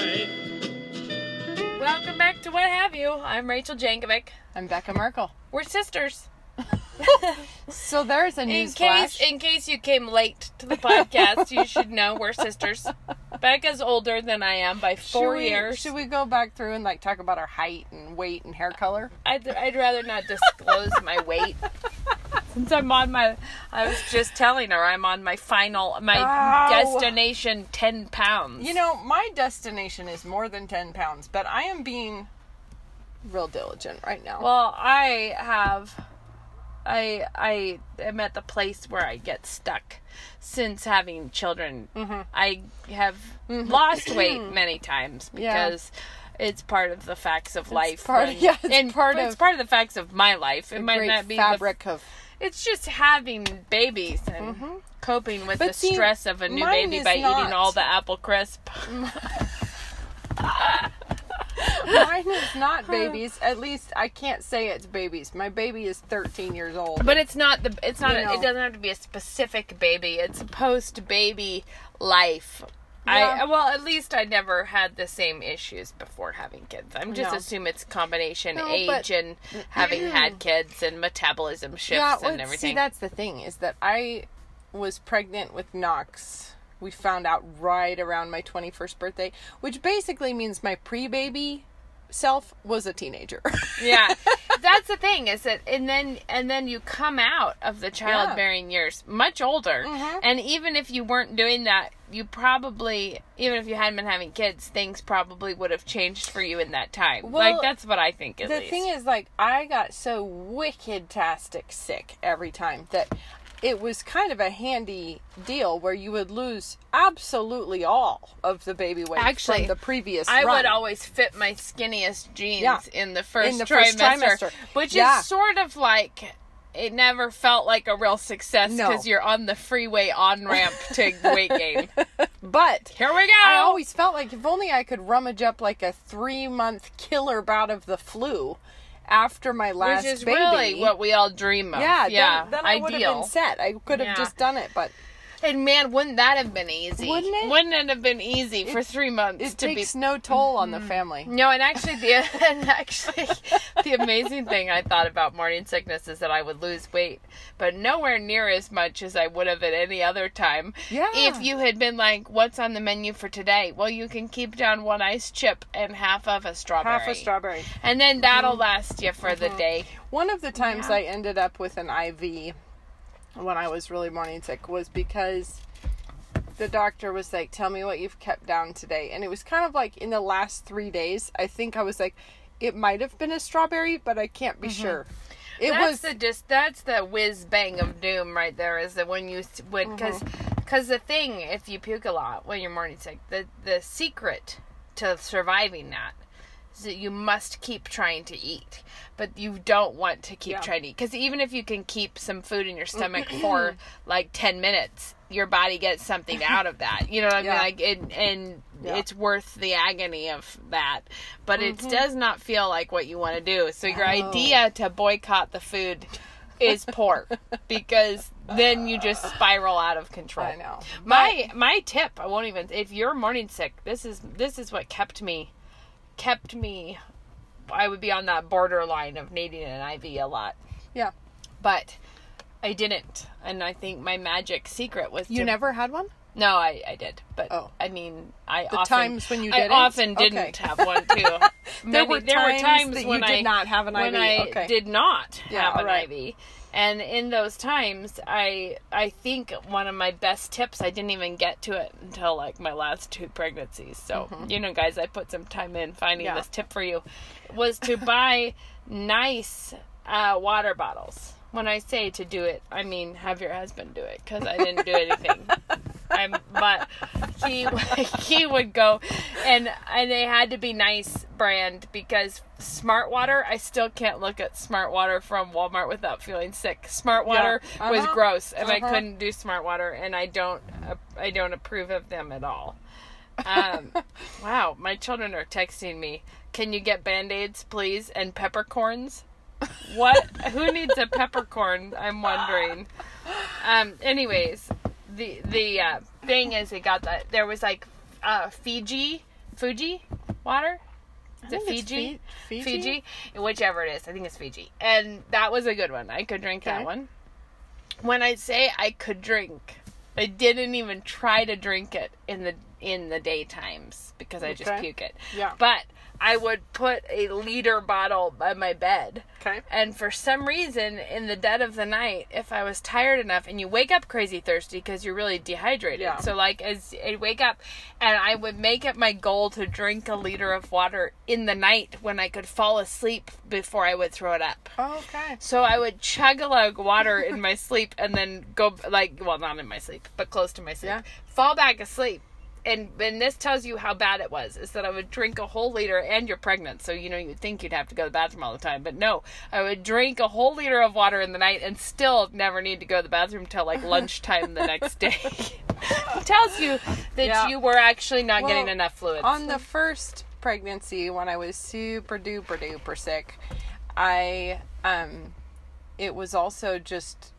right. Welcome back to What Have You. I'm Rachel Jankovic. I'm Becca Merkel. We're sisters. So there's a In news case flash. you came late to the podcast, you should know we're sisters. Becca's older than I am by 4 years. Should we go back through and talk about our height and weight and hair color? I'd rather not disclose my weight. Since I was just telling her I'm on my destination 10 pounds. You know, my destination is more than 10 pounds, but I am being real diligent right now. Well, I am at the place where I get stuck since having children. Mm-hmm. I have lost weight many times because it's part of the facts of life. It's part of the facts of my life. It might not be fabric of. It's just having babies and coping with the stress of a new baby by eating all the apple crisp. Mine is not babies. At least I can't say it's babies. My baby is 13 years old. But it doesn't have to be a specific baby. It's a post-baby life. Yeah. At least I never had the same issues before having kids. I'm just assume it's combination age and having had kids and metabolism shifts and everything. See, that's the thing, is that I was pregnant with Knox. We found out right around my 21st birthday, which basically means my pre-baby self was a teenager. Yeah. That's the thing, is that and then you come out of the childbearing years much older. Mm-hmm. And even if you weren't doing that, you probably, even if you hadn't been having kids, things probably would have changed for you in that time. Well, that's what I think, at least. The thing is, I got so wicked-tastic sick every time that it was kind of a handy deal where you would lose absolutely all of the baby weight from the previous I run. would always fit my skinniest jeans in the first trimester, which is sort of like, it never felt like a real success because you're on the freeway on-ramp to weight gain. But here we go. I always felt like if only I could rummage up like a 3-month killer bout of the flu after my last baby. Which is really what we all dream of. Yeah, then I would have been set. I could have just done it, but... And man, wouldn't that have been easy? Wouldn't it? Wouldn't it have been easy for 3 months It takes no toll on the family. No, and actually the amazing thing I thought about morning sickness is that I would lose weight, but nowhere near as much as I would have at any other time. Yeah. If you had been like, what's on the menu for today? Well, you can keep down 1 ice chip and half of a strawberry. Half a strawberry. And then that'll last you for the day. One of the times I ended up with an IV when I was really morning sick was because the doctor was like, tell me what you've kept down today. And it was kind of like in the last 3 days, I think I was like, it might have been a strawberry, but I can't be sure. That's the whiz bang of doom right there, is that when you would, because the thing, if you puke a lot when you're morning sick, the secret to surviving that is that you must keep trying to eat, but you don't want to keep trying to eat, because even if you can keep some food in your stomach for like 10 minutes, your body gets something out of that. You know what I mean? It's worth the agony of that, but it does not feel like what you want to do. So your idea to boycott the food is poor, because then you just spiral out of control. I know. My tip, if you're morning sick, this is what kept me, I would be on that borderline of needing an IV a lot. Yeah. But I didn't. And I think my magic secret was You never had one? No, I did. But, I mean, times when you didn't? I often didn't have one, too. There were times when you did not have an IV. When I did not have an IV. And in those times, I think one of my best tips, I didn't even get to it until like my last 2 pregnancies. So, you know, guys, I put some time in finding this tip for you, was to buy nice water bottles. When I say to do it, I mean have your husband do it, because I didn't do anything. But he would go, and they had to be nice brand, because Smart Water, I still can't look at Smart Water from Walmart without feeling sick. Smart Water was gross, and I couldn't do Smart Water, and I don't approve of them at all. Wow, my children are texting me, can you get Band-Aids, please, and peppercorns? What? Who needs a peppercorn? I'm wondering. Anyways, the thing is, they got that. There was like Fiji Fuji water. Is it Fiji? Fiji? Whichever it is. I think it's Fiji. And that was a good one. I could drink that one. When I say I could drink, I didn't even try to drink it in the daytimes because I just puke it. Yeah. But I would put a liter bottle by my bed. Okay. And for some reason, in the dead of the night, if I was tired enough, and you wake up crazy thirsty because you're really dehydrated. Yeah. So, like, as I wake up, and I would make it my goal to drink a liter of water in the night when I could fall asleep before I would throw it up. Oh, okay. So I would chug a lot of water in my sleep and then go, like, well, not in my sleep, but close to my sleep. Yeah. Fall back asleep. And this tells you how bad it was, is that I would drink a whole liter, and you're pregnant, so, you know, you'd think you'd have to go to the bathroom all the time. But no, I would drink a whole liter of water in the night and still never need to go to the bathroom till, like, lunchtime the next day. It tells you that you were actually not getting enough fluids. On the first pregnancy, when I was super duper sick, it was also just,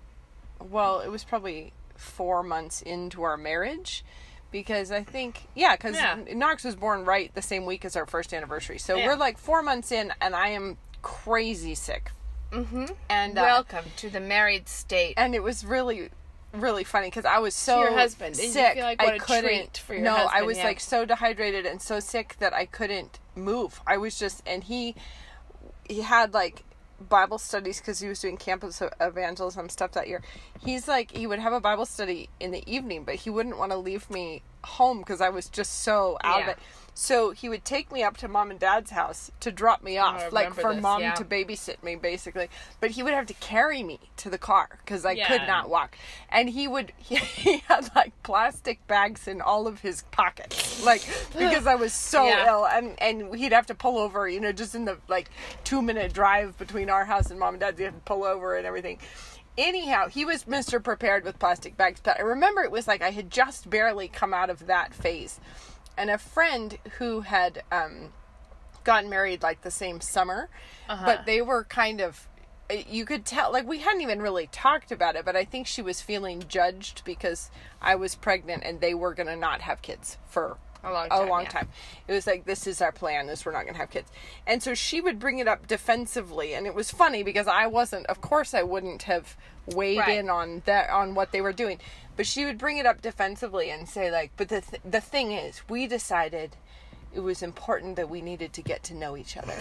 well, it was probably 4 months into our marriage. Because I think, because Knox was born right the same week as our first anniversary. So we're like 4 months in, and I am crazy sick. Mm-hmm. And welcome to the married state. And it was really, really funny because I was so your husband. sick. Did you feel like what I a couldn't. Treat for your husband? I was like so dehydrated and so sick that I couldn't move. I was just, and he had like Bible studies because he was doing campus evangelism stuff that year. He's like, he would have a Bible study in the evening, but he wouldn't want to leave me home because I was just so out of it. So he would take me up to mom and dad's house to drop me off, like for mom to babysit me, basically. But he would have to carry me to the car because I could not walk. And he had like plastic bags in all of his pockets, like because I was so ill. And he'd have to pull over, you know, just in the like 2-minute drive between our house and mom and dad's. He had to pull over and everything. Anyhow, he was Mr. Prepared with plastic bags. But I remember it was like I had just barely come out of that phase. And a friend who had gotten married like the same summer, but they were kind of, you could tell, like we hadn't even really talked about it, but I think she was feeling judged because I was pregnant and they were going to not have kids for a long time. It was like, this is our plan, we're not going to have kids. And so she would bring it up defensively, and it was funny because I wouldn't have weighed in on that, on what they were doing. But she would bring it up defensively and say, like, but the thing is, we decided it was important that we needed to get to know each other.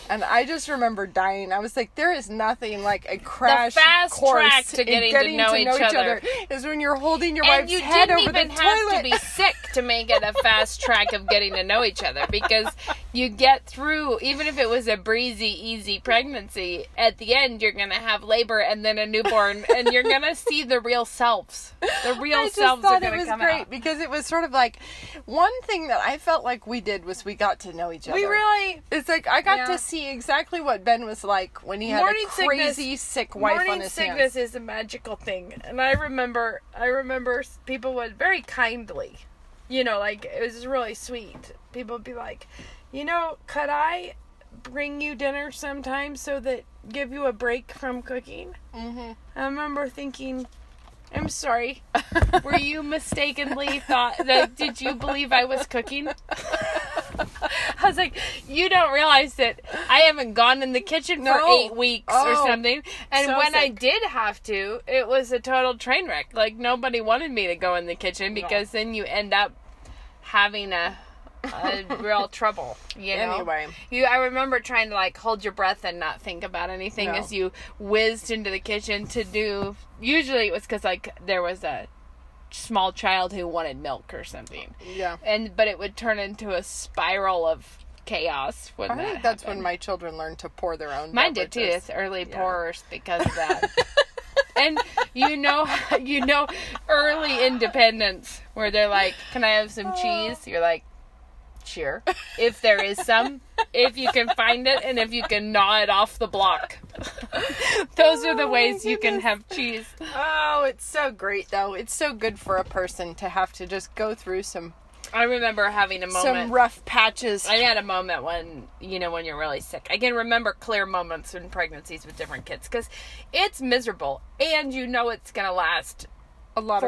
And I just remember dying. I was like, there is nothing like a crash course track to getting to know each other is when you're holding your wife's head over the toilet. And you didn't even have to be sick to make it a fast track of getting to know each other, because you get through, even if it was a breezy, easy pregnancy, at the end you're going to have labor and then a newborn, and you're going to see the real selves. The real selves are going to come out. I just thought it was great because it was sort of like, one thing that I felt like we did was we got to know each other. It's like I got to see exactly what Ben was like when he had a crazy sick wife on his hands. Morning sickness is a magical thing, and I remember people would very kindly, you know, like it was really sweet. People would be like, you know, could I bring you dinner sometime so that give you a break from cooking? Mm-hmm. I remember thinking, I'm sorry. Were you mistakenly did you believe I was cooking? I was like, you don't realize that I haven't gone in the kitchen for 8 weeks or something. And so when sick. I did have to, it was a total train wreck. Like, nobody wanted me to go in the kitchen because then you end up having a real trouble, you know. Anyway, I remember trying to like hold your breath and not think about anything as you whizzed into the kitchen to do. Usually, it was because like there was a small child who wanted milk or something. Yeah, but it would turn into a spiral of chaos when I think that's when my children learned to pour their own. Mine did too. It's early pourers because of that. And you know, early independence where they're like, "Can I have some cheese?" You're like, "Sure, if there is some, if you can find it, and if you can gnaw it off the block." Those are the ways you can have cheese. Oh, it's so great though. It's so good for a person to have to just go through some. I remember having a moment. Some rough patches. I had a moment when you're really sick. I can remember clear moments in pregnancies with different kids because it's miserable and it's going to last a long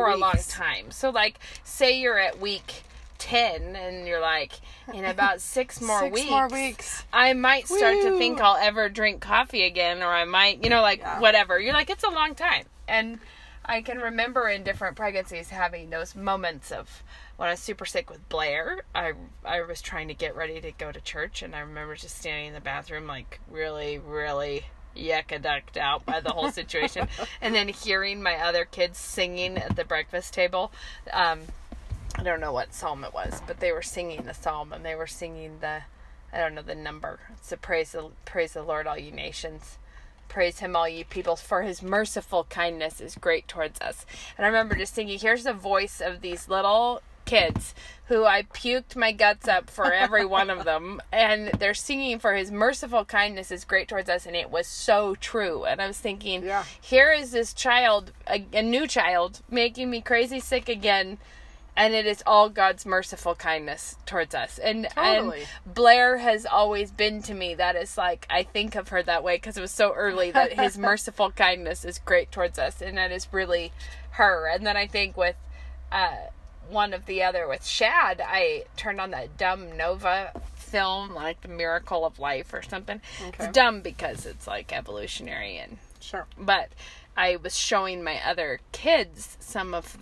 time. So like, say you're at week 10, and you're like, in about 6 more weeks, I might start to think I'll ever drink coffee again, or I might, whatever. You're like, it's a long time. And I can remember in different pregnancies having those moments of when I was super sick with Blair. I was trying to get ready to go to church, and I remember just standing in the bathroom, like, really, really yucca-ducked out by the whole situation. And then hearing my other kids singing at the breakfast table. I don't know what psalm it was, but they were singing the psalm, and they were singing the number. It's the praise the Lord, all you nations. Praise him, all ye peoples, for his merciful kindness is great towards us. And I remember just thinking, here's the voice of these little kids who I puked my guts up for every one of them, and they're singing for his merciful kindness is great towards us, and it was so true. And I was thinking, here is this child, a new child, making me crazy sick again, and it is all God's merciful kindness towards us. And Blair has always been to me, that is like, I think of her that way because it was so early, that his merciful kindness is great towards us, and that is really her. And then I think with one of the other, with Shad, I turned on that dumb Nova film, like The Miracle of Life or something. Okay. It's dumb because it's like evolutionary and but I was showing my other kids some of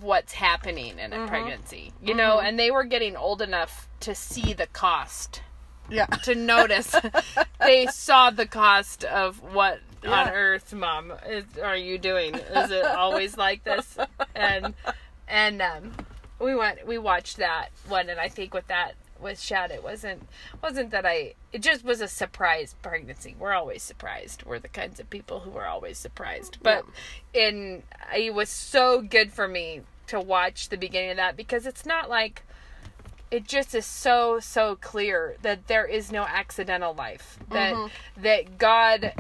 what's happening in a pregnancy, you know, and they were getting old enough to see the cost. Yeah. To notice. They saw the cost of what on earth, Mom, are you doing? Is it always like this? And we watched that one, and I think with Shad, it wasn't that it just was a surprise pregnancy. We're always surprised. We're the kinds of people who are always surprised. But it was so good for me to watch the beginning of that, because it's not like, it just is so clear that there is no accidental life. That God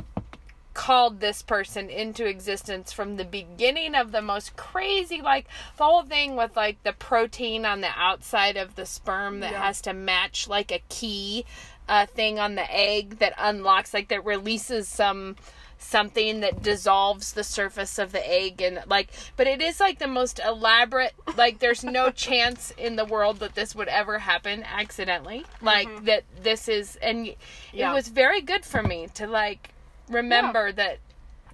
called this person into existence from the beginning of the most crazy, like the whole thing with like the protein on the outside of the sperm that has to match like a key thing on the egg that unlocks, like that releases something that dissolves the surface of the egg, and like, but it is like the most elaborate, like there's no chance in the world that this would ever happen accidentally, like that this is, and it was very good for me to like remember that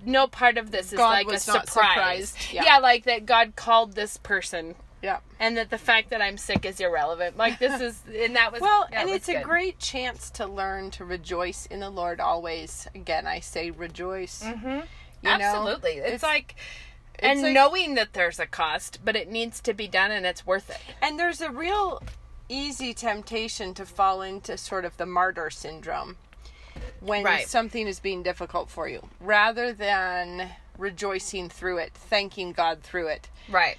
no part of this is God like a surprise. Like that God called this person. Yeah. And that the fact that I'm sick is irrelevant. Like this is, and that was, and it's a great chance to learn to rejoice in the Lord always. Again, I say rejoice. Absolutely. It's like, and like, knowing that there's a cost, but it needs to be done and it's worth it. And there's a real easy temptation to fall into sort of the martyr syndrome when something is being difficult for you, rather than rejoicing through it, thanking God through it. Right.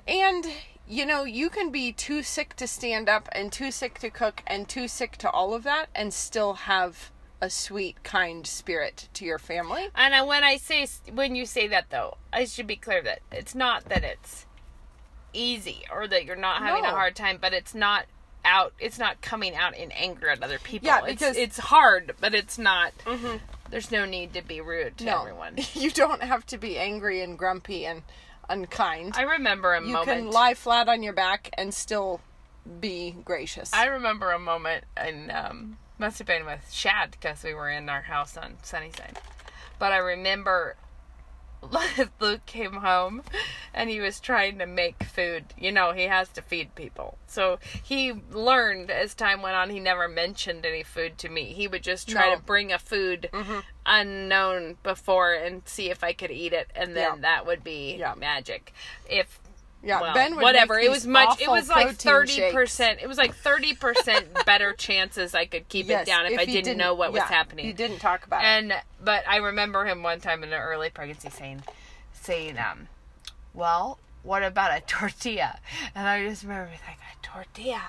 And, you know, you can be too sick to stand up and too sick to cook and too sick to all of that and still have a sweet, kind spirit to your family. And when you say that, though, I should be clear that it's not that it's easy or that you're not having a hard time, but it's not coming out in anger at other people. Yeah, because it's hard, but it's not, there's no need to be rude to everyone. You don't have to be angry and grumpy and unkind. I remember a moment. You can lie flat on your back and still be gracious. I remember a moment, and must have been with Shad, because we were in our house on Sunnyside. But I remember Luke came home and he was trying to make food. You know, he has to feed people. So he learned as time went on, he never mentioned any food to me. He would just try to bring a food unknown before and see if I could eat it. And then that would be magic. Ben would whatever. Make it was much. It was like 30%. Shakes. It was like 30% better chances I could keep it down if I didn't know what was happening. He didn't talk about it. But I remember him one time in an early pregnancy saying, well, what about a tortilla? And I just remember like, a tortilla?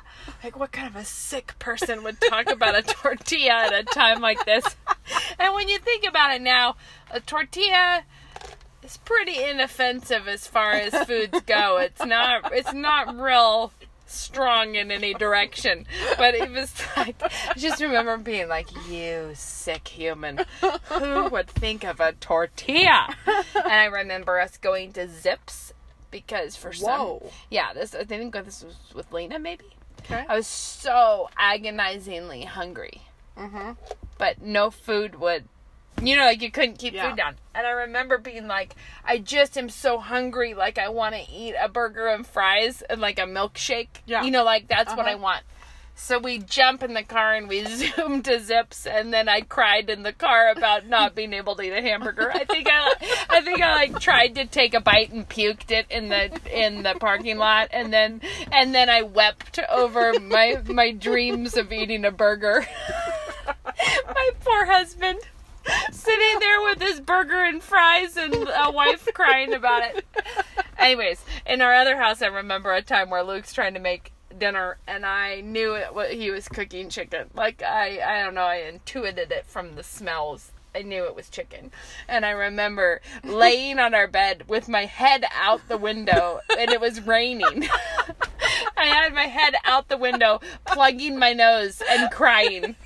Like, what kind of a sick person would talk about a tortilla at a time like this? And when you think about it now, a tortilla, it's pretty inoffensive as far as foods go. It's not real strong in any direction. But it was like, I just remember being like, you sick human. Who would think of a tortilla? And I remember us going to Zips because for I think this was with Lena, maybe. Okay. I was so agonizingly hungry. Mm-hmm. But no food would, like you couldn't keep food down. And I remember being like, I just am so hungry, like I want to eat a burger and fries and like a milkshake. Yeah. Like that's what I want. So we jump in the car and we zoom to Zips, and then I cried in the car about not being able to eat a hamburger. I think I tried to take a bite and puked it in the parking lot, and then I wept over my dreams of eating a burger. My poor husband sitting there with his burger and fries and a wife crying about it. Anyways, in our other house, I remember a time where Luke's trying to make dinner, and I knew he was cooking chicken. Like, I don't know, I intuited it from the smells. I knew it was chicken. And I remember laying on our bed with my head out the window, and it was raining. I had my head out the window, plugging my nose and crying.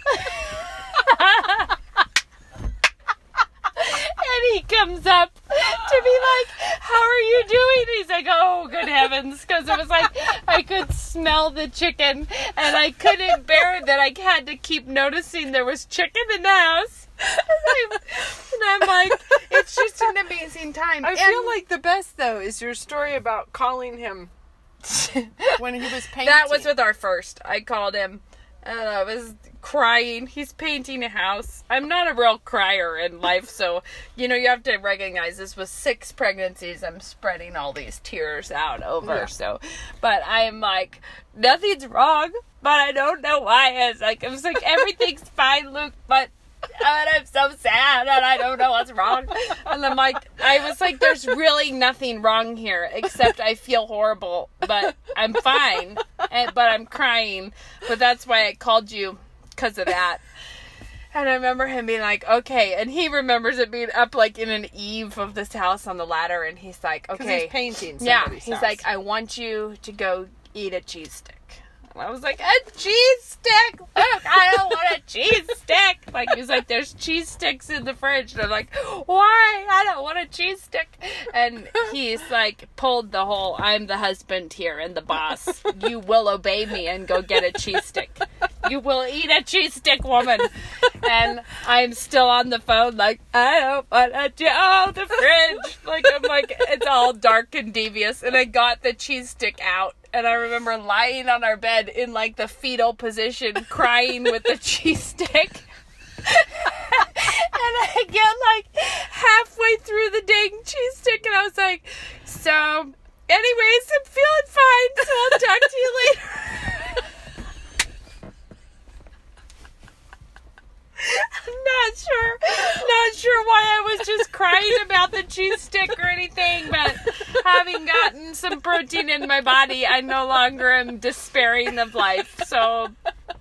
And he comes up to be like, how are you doing? He's like, oh, good heavens. Because it was like, I could smell the chicken, and I couldn't bear that I had to keep noticing there was chicken in the house. And I'm like, it's just an amazing time. I feel like the best, though, is your story about calling him when he was painting. That was with our first. I called him, and I was crying. He's painting a house. I'm not a real crier in life, so you have to recognize this was 6 pregnancies. I'm spreading all these tears out over. Yeah. So, but I'm like, nothing's wrong, but I don't know why. It was like everything's fine, Luke, but I'm so sad and I don't know what's wrong. And I'm like, I was like, there's really nothing wrong here except I feel horrible, but I'm fine. But I'm crying. But that's why I called you. Because of that. And I remember him being like, okay. And he remembers it being up like in an eave of this house on the ladder. And he's like, okay. He's painting somebody's house. Like, I want you to go eat a cheese stick. And I was like, a cheese stick? Look, I don't want a cheese stick. Like, he's like, there's cheese sticks in the fridge. And I'm like, why? I don't want a cheese stick. And he's like, pulled the whole, I'm the husband here and the boss. You will obey me and go get a cheese stick. You will eat a cheese stick, woman. And I'm still on the phone like, I don't want to the fridge. Like, I'm like, it's all dark and devious. And I got the cheese stick out. And I remember lying on our bed in like the fetal position, crying with the cheese stick. And I get like halfway through the dang cheese stick, and I was like, so, anyways, I'm feeling fine, so I'll talk to you later. Not sure why I was just crying about the cheese stick or anything, but having gotten some protein in my body, I no longer am despairing of life. So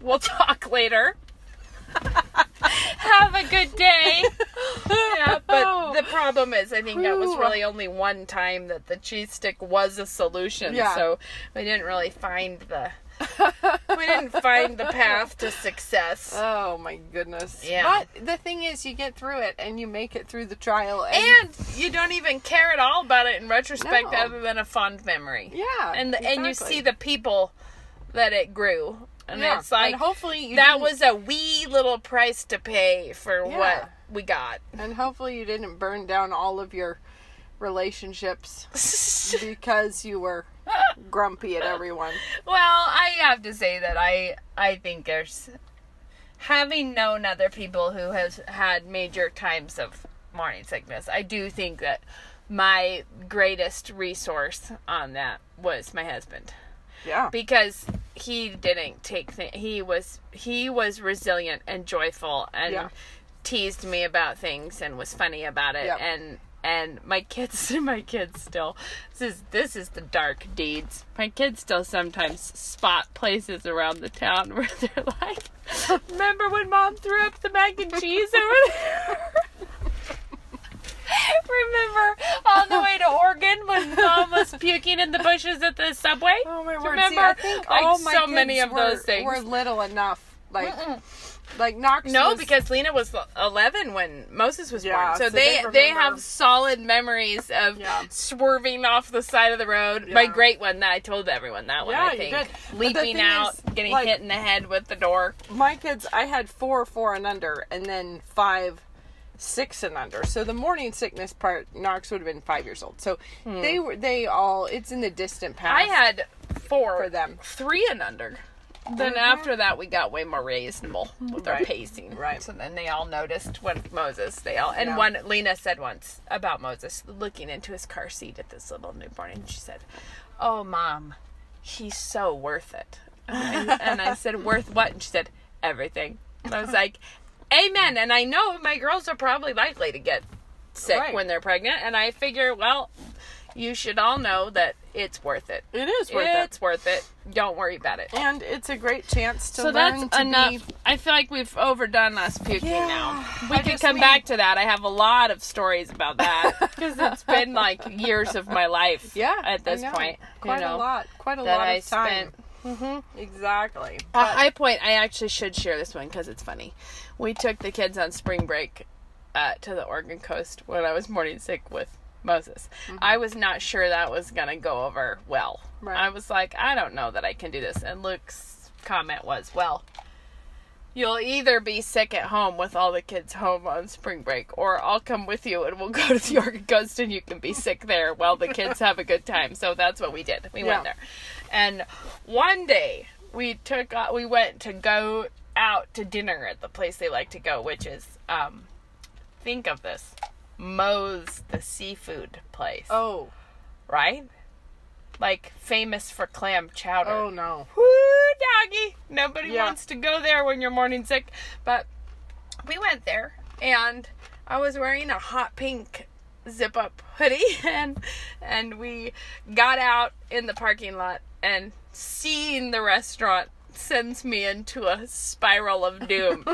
we'll talk later. Have a good day. Yeah, but the problem is, I think that was really only one time that the cheese stick was a solution. Yeah. So we didn't really find the path to success. Oh my goodness. Yeah. But the thing is, you get through it and you make it through the trial. And you don't even care at all about it in retrospect, other than a fond memory. Yeah. And you see the people that it grew. And it's like, and hopefully that was a wee little price to pay for what we got. And hopefully you didn't burn down all of your relationships because you were grumpy at everyone. Well, I have to say that I think there's, having known other people who has had major times of morning sickness, I do think that my greatest resource on that was my husband. Yeah. Because he didn't take he was resilient and joyful and teased me about things and was funny about it. Yep. And my kids still, this is the dark deeds. My kids still sometimes spot places around the town where they're like, remember when Mom threw up the mac and cheese over there? Remember on the way to Oregon when Mom was puking in the bushes at the subway? Oh my word! Remember? See, I think like all my so kids many of those things were little enough Like Knox. No, because Lena was 11 when Moses was born. So they have solid memories of swerving off the side of the road. Yeah. My great one that I told everyone that one. I think leaping out, getting hit in the head with the door. My kids, I had 4 and under, and then 5, 6 and under. So the morning sickness part, Knox would have been 5 years old. So they all. It's in the distant past. I had 4 for them, 3 and under. Then after that, we got way more reasonable with our pacing. Right. So then they all noticed when Moses, Lena said once about Moses looking into his car seat at this little newborn, and she said, "Oh, Mom, he's so worth it." And I said, "Worth what?" And she said, "Everything." And I was like, "Amen." And I know my girls are probably likely to get sick when they're pregnant, and I figure, well, you should all know that it's worth it. It is worth it. It's worth it. Don't worry about it. And it's a great chance to learn that's to enough. I feel like we've overdone us puking now. We can come back to that. I have a lot of stories about that because it's been like years of my life. At this point, quite a lot of time. Exactly. A high point. I actually should share this one because it's funny. We took the kids on spring break to the Oregon coast when I was morning sick with Moses. I was not sure that was going to go over well. Right. I was like, I don't know that I can do this. And Luke's comment was, well, you'll either be sick at home with all the kids home on spring break, or I'll come with you and we'll go to the Oregon coast and you can be sick there while the kids have a good time. So that's what we did. We went there. And one day we went to go out to dinner at the place they like to go, which is, think of this. Moe's, the seafood place. Oh. Right? Like, famous for clam chowder. Oh, no. Woo, doggy. Nobody wants to go there when you're morning sick. But we went there, and I was wearing a hot pink zip-up hoodie, and we got out in the parking lot, and seeing the restaurant sends me into a spiral of doom.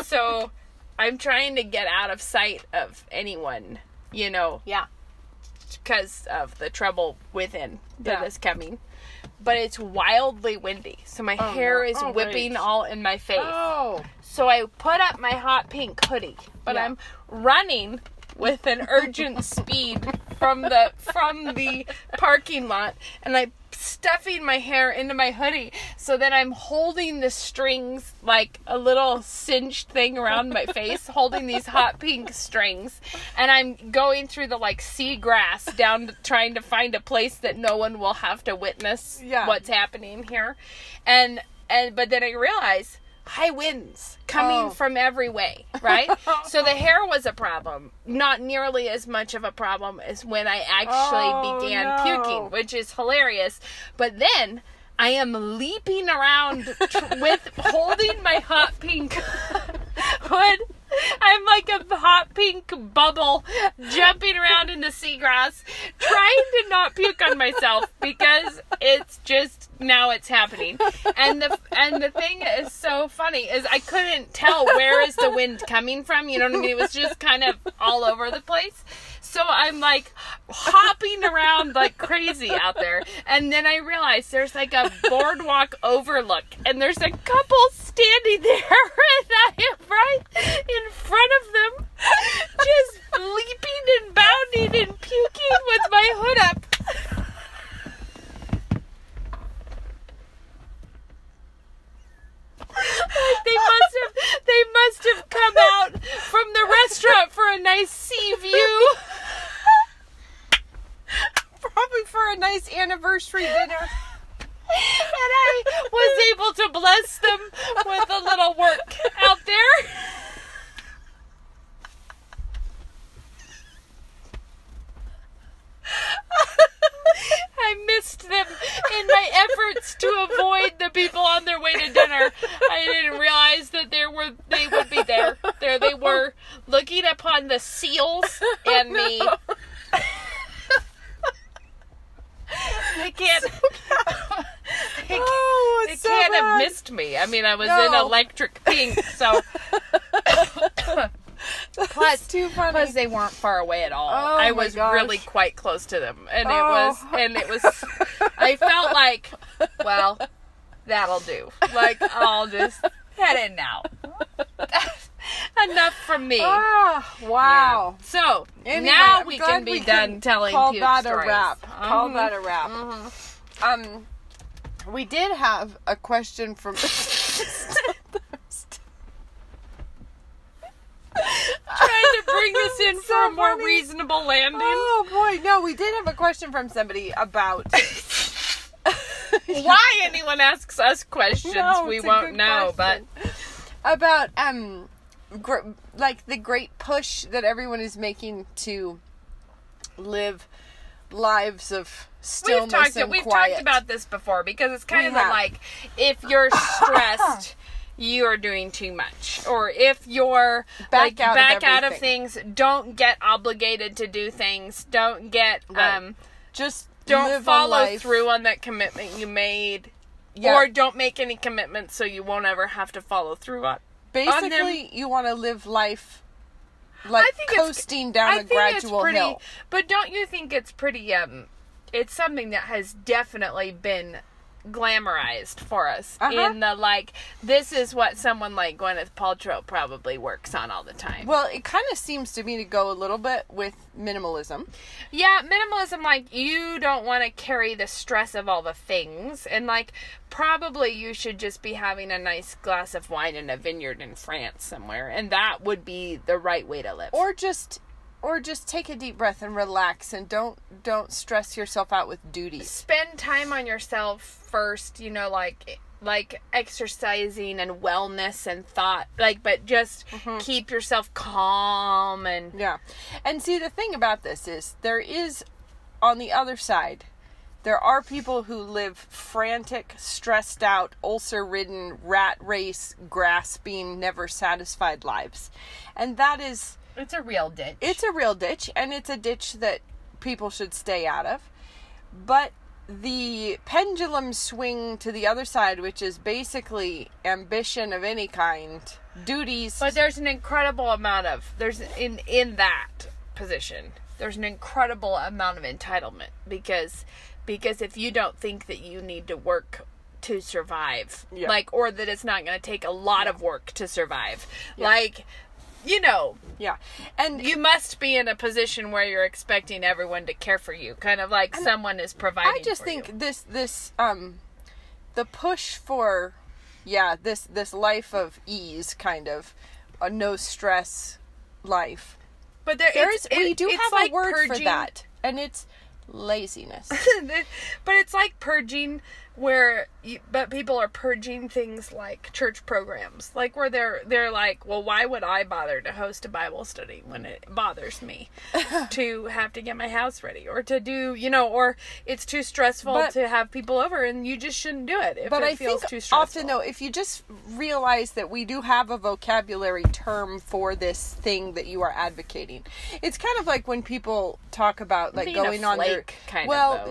So I'm trying to get out of sight of anyone, because of the trouble within that is coming. But it's wildly windy, so my hair is whipping all in my face. Oh. So I put up my hot pink hoodie, but I'm running with an urgent speed from the parking lot, and I'm stuffing my hair into my hoodie so that I'm holding the strings like a little cinched thing around my face, holding these hot pink strings, and I'm going through the seagrass down trying to find a place that no one will have to witness what's happening here, but then I realized high winds coming from every way, right? So the hair was a problem. Not nearly as much of a problem as when I actually began puking, which is hilarious. But then I am leaping around with holding my hot pink hood. I'm like a hot pink bubble jumping around in the seagrass, trying to not puke on myself because it's just now it's happening. And the thing is so funny is I couldn't tell where is the wind coming from. You know what I mean? It was just kind of all over the place. So I'm like hopping around like crazy out there. And then I realized there's like a boardwalk overlook and there's a couple standing there and I am right in front of them just leaping and bounding and puking with my hood up. They must have come out from the restaurant for a nice sea view. Probably for a nice anniversary dinner. And I was able to bless them with a little work out there. I missed them in my efforts to avoid the people on their way to dinner. I didn't realize that they would be there. There they were, looking upon the seals and me. They can't. They can't have missed me. I mean, I was in electric pink, so. Plus, they weren't far away at all. Oh, I was really quite close to them, and it was. I felt like, well, that'll do. Like, I'll just head in now. Enough from me. Ah, wow. Yeah. So Anyway, now I'm we glad can be done telling call puke that stories. a wrap. Call that a wrap. We did have a question from Trying to bring this in for So a more funny. reasonable landing. Oh boy, no, we did have a question from somebody about Why anyone asks us questions, No, we it's a won't good know. question. About like the great push that everyone is making to live lives of stillness and We've quiet. talked about this before because it's kind We of have. like if you're stressed, you are doing too much, or if you're Back out of of things, don't get obligated to do things. Don't get Right. Just don't live follow on life. through on that commitment you made. Yeah. Or don't make any commitments so you won't ever have to follow through on Basically, you want to live life like coasting down a gradual hill. But don't you think it's pretty, it's something that has definitely been glamorized for us in the, like, this is what someone like Gwyneth Paltrow probably works on all the time. Well, it kind of seems to me to go a little bit with minimalism. Yeah, minimalism, like, you don't want to carry the stress of all the things, and, like, probably you should just be having a nice glass of wine in a vineyard in France somewhere, and that would be the right way to live. Or just take a deep breath and relax, and don't stress yourself out with duties. Spend time on yourself first, you know, like exercising and wellness and thought, like, but just keep yourself calm and Yeah. And see, the thing about this is there is, on the other side, there are people who live frantic, stressed out, ulcer-ridden, rat race, grasping, never satisfied lives. And that is... it's a real ditch. It's a real ditch, and it's a ditch that people should stay out of. But the pendulum swing to the other side, which is basically ambition of any kind, duties... But there's an incredible amount of, in that position, there's an incredible amount of entitlement, because if you don't think that you need to work to survive, like, or that it's not going to take a lot of work to survive, like... you know, and you must be in a position where you're expecting everyone to care for you, kind of like someone is providing. I just think this the push for this life of ease, kind of a no stress life. But we do have like a word purging, for that, and it's laziness. But it's like purging, but people are purging things like church programs, like where they're like, well, why would I bother to host a Bible study when it bothers me to have to get my house ready, or to do, you know, or it's too stressful to have people over, and you just shouldn't do it if it feels too stressful. Often though, if you just realize that we do have a vocabulary term for this thing that you are advocating, it's kind of like when people talk about like being going on their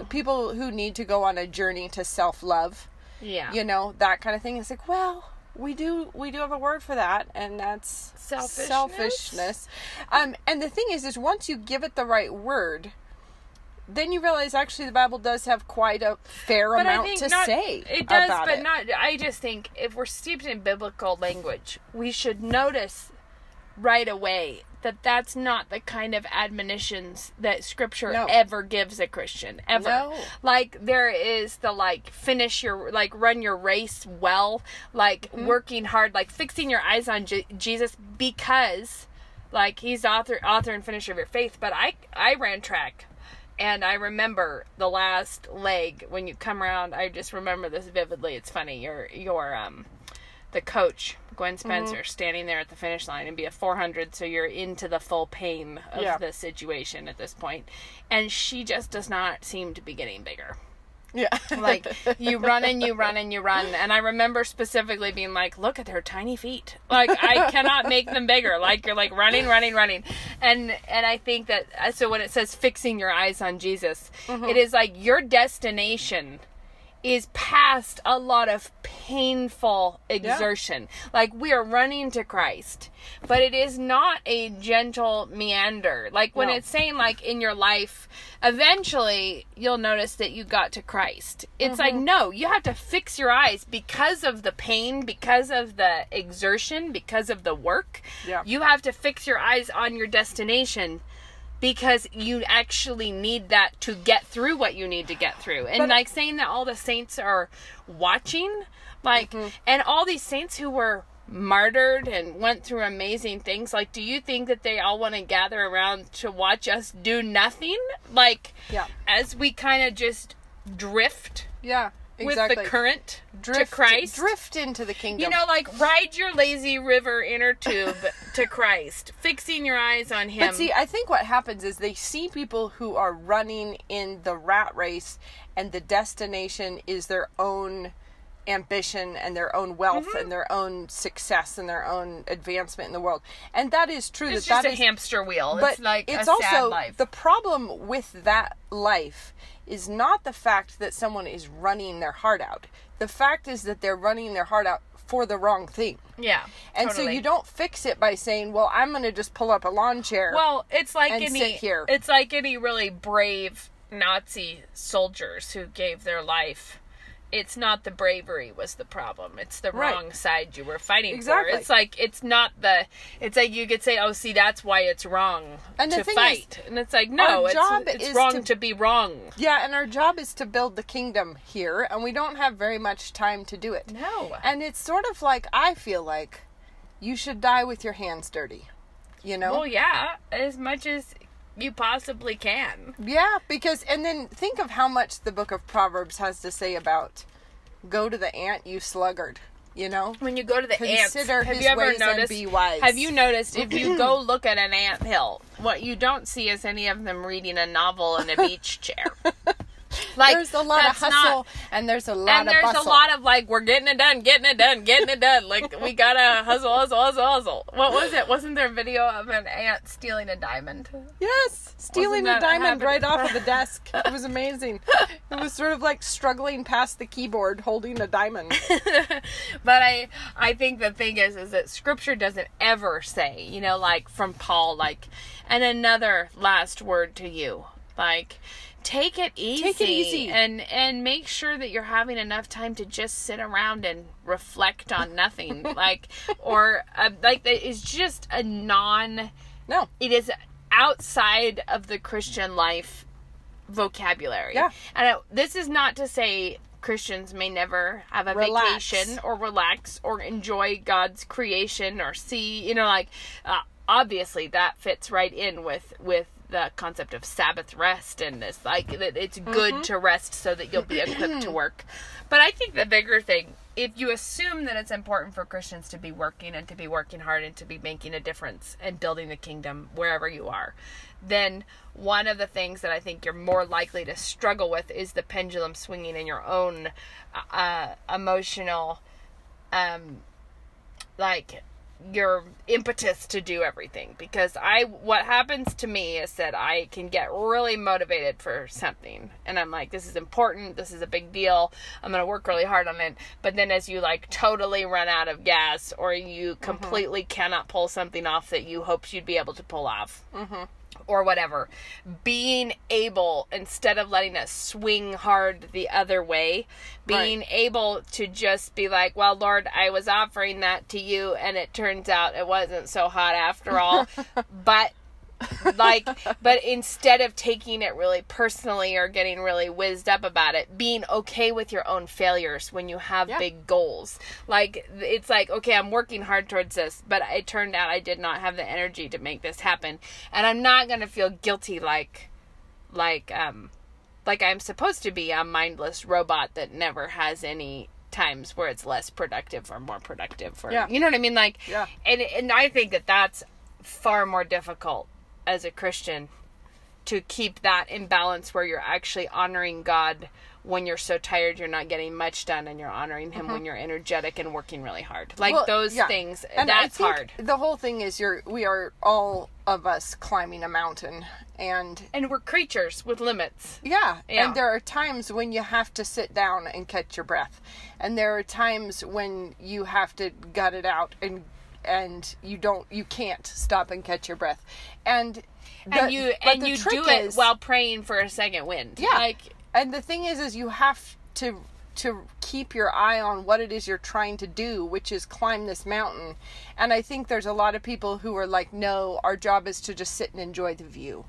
people who need to go on a journey to self-love. Yeah. You know, that kind of thing. It's like, well, we do have a word for that, and that's selfishness. And the thing is once you give it the right word, then you realize actually the Bible does have quite a fair amount to say. It does, about but it. not. I just think if we're steeped in biblical language, we should notice right away that that's not the kind of admonitions that Scripture ever gives a Christian, ever. No. Like, there is the, like, run your race well, like, working hard, like, fixing your eyes on Jesus, because, like, he's the author and finisher of your faith. But I ran track, and I remember the last leg, when you come around, I just remember this vividly. It's funny, the coach, Gwen Spencer, standing there at the finish line, and be a 400, so you're into the full pain of the situation at this point. And she just does not seem to be getting bigger. Yeah. Like, you run and you run and you run. And I remember specifically being like, look at her tiny feet. Like, I cannot make them bigger. Like, you're like running. And I think that, so when it says fixing your eyes on Jesus, it is like your destination is past a lot of painful exertion. Yeah. Like, we are running to Christ, but it is not a gentle meander. Like, when it's saying, like, in your life, eventually you'll notice that you got to Christ. It's like, no, you have to fix your eyes because of the pain, because of the exertion, because of the work. Yeah. You have to fix your eyes on your destination, because you actually need that to get through what you need to get through. And, like, saying that all the saints are watching, like, and all these saints who were martyred and went through amazing things, like, do you think that they all want to gather around to watch us do nothing? Like, as we kind of just drift? Yeah. Exactly. With the current to Christ. Drift into the kingdom. You know, like, ride your lazy river inner tube to Christ. Fixing your eyes on Him. But see, I think what happens is they see people who are running in the rat race, and the destination is their own ambition and their own wealth and their own success and their own advancement in the world. And that is true. It's just a hamster wheel. But it's like it's a also sad life. The problem with that life is not the fact that someone is running their heart out. The fact is that they're running their heart out for the wrong thing. Yeah. And totally. so you don't fix it by saying, well, I'm going to just pull up a lawn chair. Well, it's like and sit here. It's like any really brave Nazi soldiers who gave their life. It's not the bravery was the problem. It's the wrong side you were fighting for. It's like, it's not it's like you could say, oh, see, that's why it's wrong to fight. And it's like, no, it's wrong to be wrong. Yeah, and our job is to build the kingdom here, and we don't have very much time to do it. No. And it's sort of like, I feel like you should die with your hands dirty, you know? Well, yeah, as much as you possibly can. Yeah, because, and then think of how much the book of Proverbs has to say about go to the ant, you sluggard, you know? When you go to the ants, have you ever noticed, be wise. Have you noticed, if you go look at an anthill, what you don't see is any of them reading a novel in a beach chair. Like, there's a lot of hustle and there's a lot of bustle. And there's a lot of, like, we're getting it done. Like, we gotta hustle. What was it? Wasn't there a video of an ant stealing a diamond? Yes, stealing a diamond right off of the desk. It was amazing. It was sort of like struggling past the keyboard holding a diamond. But I think the thing is that Scripture doesn't ever say, you know, like, from Paul, like, and another last word to you. Like, take it easy. And make sure that you're having enough time to just sit around and reflect on nothing. Like, or like, it's just No. It is outside of the Christian life vocabulary. Yeah. And this is not to say Christians may never have a vacation or relax or enjoy God's creation or see, you know, like, obviously that fits right in with the concept of Sabbath rest, and this, like, that it's good to rest so that you'll be equipped to work. But I think the bigger thing, if you assume that it's important for Christians to be working and to be working hard and to be making a difference and building the kingdom wherever you are, then one of the things that I think you're more likely to struggle with is the pendulum swinging in your own emotional, like, your impetus to do everything. Because what happens to me is that I can get really motivated for something, and I'm like, this is important, this is a big deal, I'm gonna work really hard on it. But then as you, like, totally run out of gas, or you completely cannot pull something off that you hoped you'd be able to pull off, or whatever, being able, instead of letting it swing hard the other way, being able to just be like, well, Lord, I was offering that to you, and it turns out it wasn't so hot after all. but instead of taking it really personally or getting really whizzed up about it, being okay with your own failures when you have big goals. Like, it's like, okay, I'm working hard towards this, but it turned out I did not have the energy to make this happen. And I'm not going to feel guilty like I'm supposed to be a mindless robot that never has any times where it's less productive or more productive. Or, you know what I mean? Like, and I think that that's far more difficult as a Christian, to keep that in balance where you're actually honoring God when you're so tired you're not getting much done, and you're honoring Him when you're energetic and working really hard. Like, those things, and that's hard. The whole thing is we are all of us climbing a mountain, and we're creatures with limits. Yeah. And there are times when you have to sit down and catch your breath, and there are times when you have to gut it out, and you can't stop and catch your breath, and you do it while praying for a second wind. Yeah. And the thing is you have to keep your eye on what it is you're trying to do, which is climb this mountain. And I think there's a lot of people who are like, no, our job is to just sit and enjoy the view.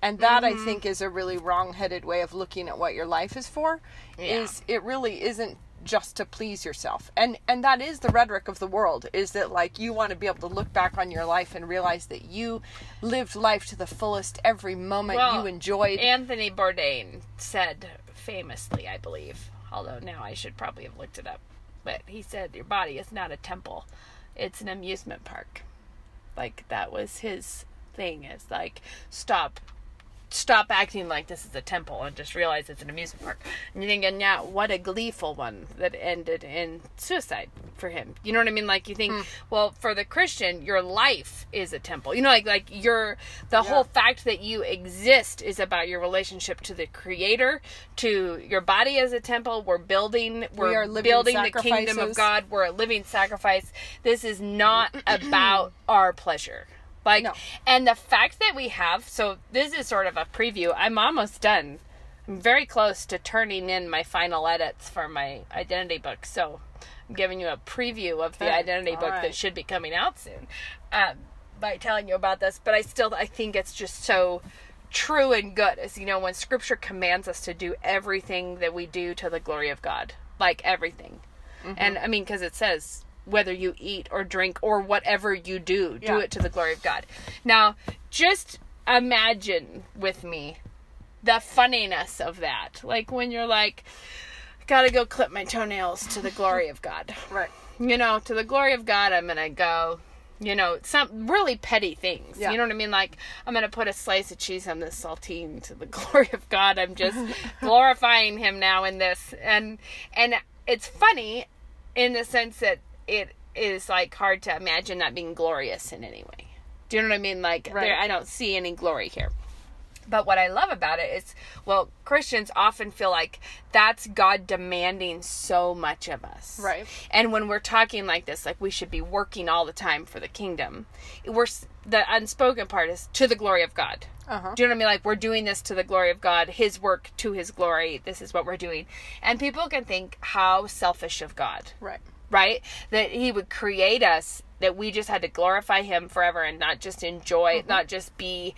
And that, I think, is a really wrong-headed way of looking at what your life is for. Is it really isn't just to please yourself. And that is the rhetoric of the world, is that like you want to be able to look back on your life and realize that you lived life to the fullest every moment. You enjoyed. Anthony Bourdain said famously, I believe, although now I should probably have looked it up, but he said your body is not a temple, it's an amusement park. Like, that was his thing, is like, stop acting like this is a temple and just realize it's an amusement park. And you're thinking, yeah, what a gleeful one that ended in suicide for him. You know what I mean? Like, you think, well, for the Christian, your life is a temple. You know, like the whole fact that you exist is about your relationship to the Creator, to your body as a temple. We're building the kingdom of God. We're a living sacrifice. This is not about our pleasure. Like, no. And the fact that we have, so this is sort of a preview. I'm almost done. I'm very close to turning in my final edits for my identity book. So I'm giving you a preview of the identity book that should be coming out soon by telling you about this. But I think it's just so true and good. As you know, when Scripture commands us to do everything that we do to the glory of God, like everything. Mm-hmm. And I mean, because it says, whether you eat or drink or whatever you do it to the glory of God. Now, just imagine with me the funniness of that. Like, when you're like, gotta go clip my toenails to the glory of God. Right. You know, to the glory of God, I'm gonna go, you know, some really petty things. Yeah. You know what I mean? Like, I'm gonna put a slice of cheese on this saltine to the glory of God. I'm just glorifying Him now in this. And it's funny in the sense that it is like hard to imagine that being glorious in any way. Do you know what I mean? Like, I don't see any glory here. But what I love about it is, well, Christians often feel like that's God demanding so much of us. Right. And when we're talking like this, like we should be working all the time for the kingdom, the unspoken part is to the glory of God. Uh-huh. Do you know what I mean? Like, we're doing this to the glory of God, His work to His glory. This is what we're doing. And people can think, how selfish of God. Right? That He would create us, that we just had to glorify Him forever and not just enjoy, not just be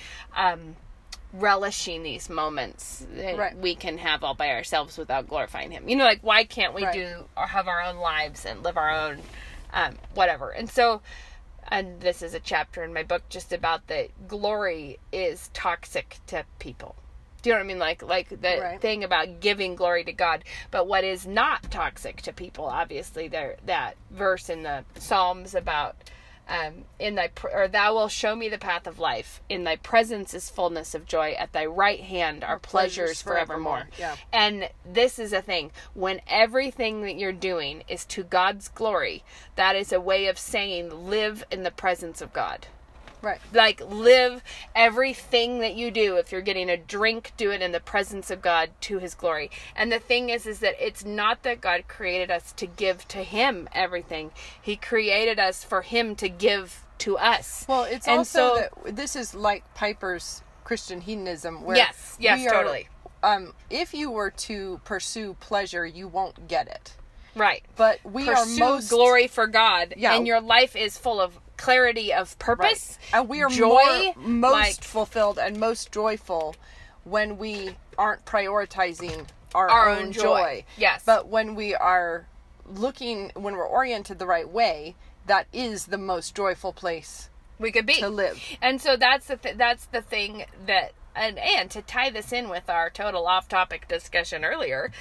relishing these moments that we can have all by ourselves without glorifying Him. You know, like, why can't we do or have our own lives and live our own whatever? And so, and this is a chapter in my book just about that glory is toxic to people. Do you know what I mean? Like the thing about giving glory to God. But what is not toxic to people, obviously, that verse in the Psalms about thou wilt show me the path of life. In thy presence is fullness of joy. At thy right hand are pleasures forevermore. Yeah. And this is a thing. When everything that you're doing is to God's glory, that is a way of saying live in the presence of God. Right. Like, live everything that you do. If you're getting a drink, do it in the presence of God to His glory. And the thing is that it's not that God created us to give to Him everything. He created us for Him to give to us. Well, it's also that this is like Piper's Christian hedonism, where yes, totally. If you were to pursue pleasure, you won't get it. Right. But we pursue glory for God, and your life is full of clarity of purpose, and we are most fulfilled and most joyful when we aren't prioritizing our own joy. Yes. But when we are when we're oriented the right way, that is the most joyful place we could be to live. And so that's the thing that, and to tie this in with our total off-topic discussion earlier,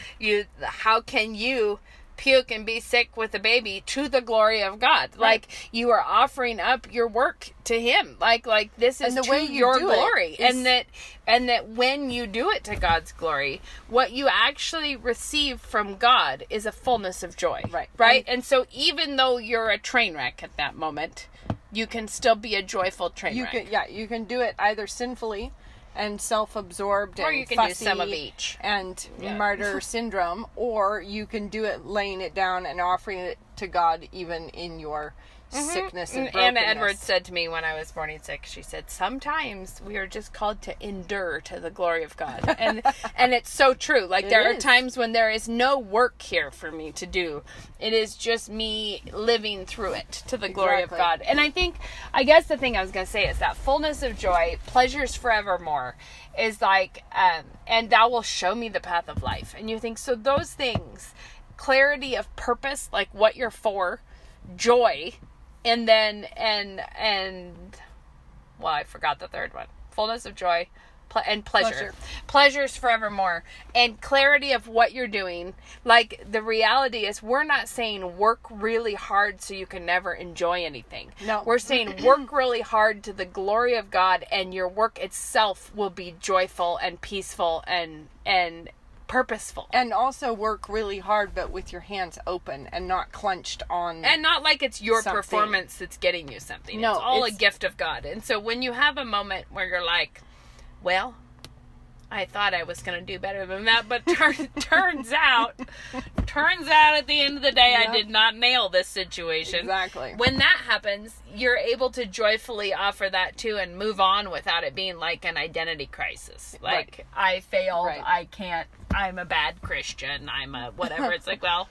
how can you puke and be sick with a baby to the glory of God? Right. Like, you are offering up your work to Him. Like this is to your glory. And that when you do it to God's glory, what you actually receive from God is a fullness of joy. Right? And so even though you're a train wreck at that moment, you can still be a joyful train wreck. You can do it either sinfully and self-absorbed and or you can fussy do some of each and martyr syndrome, or you can do it laying it down and offering it to God even in your sickness and brokenness. Anna Edwards said to me when I was morning sick, she said, sometimes we are just called to endure to the glory of God. And it's so true. Like, there are times when there is no work here for me to do. It is just me living through it to the glory of God. And I guess the thing I was going to say is that fullness of joy, pleasures forevermore, is like, and thou will show me the path of life. And you think, so those things, clarity of purpose, like what you're for, joy, and then, well, I forgot the third one. Fullness of joy and pleasure. Pleasures forevermore. And clarity of what you're doing. Like, the reality is, we're not saying work really hard so you can never enjoy anything. No. We're saying work really hard to the glory of God, and your work itself will be joyful and peaceful and purposeful. And also work really hard, but with your hands open and not clenched on. And not like it's your performance that's getting you something. No, it's all a gift of God. And so when you have a moment where you're like, well, I thought I was going to do better than that, but turns out at the end of the day, I did not nail this situation. Exactly. When that happens, you're able to joyfully offer that too and move on without it being like an identity crisis. Like, I failed, I can't, I'm a bad Christian, I'm a whatever. It's like, well,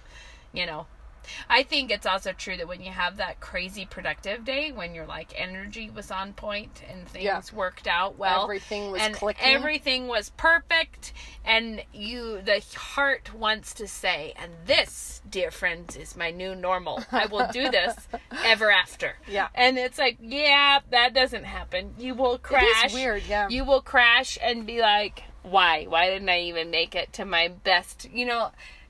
I think it's also true that when you have that crazy productive day, when your like energy was on point and things worked out well, everything was and clicking, everything was perfect, and the heart wants to say, and this, dear friends, is my new normal. I will do this ever after. Yeah. And it's like, that doesn't happen. You will crash. It is weird, yeah. You will crash and be like, why? Why didn't I even make it to my best?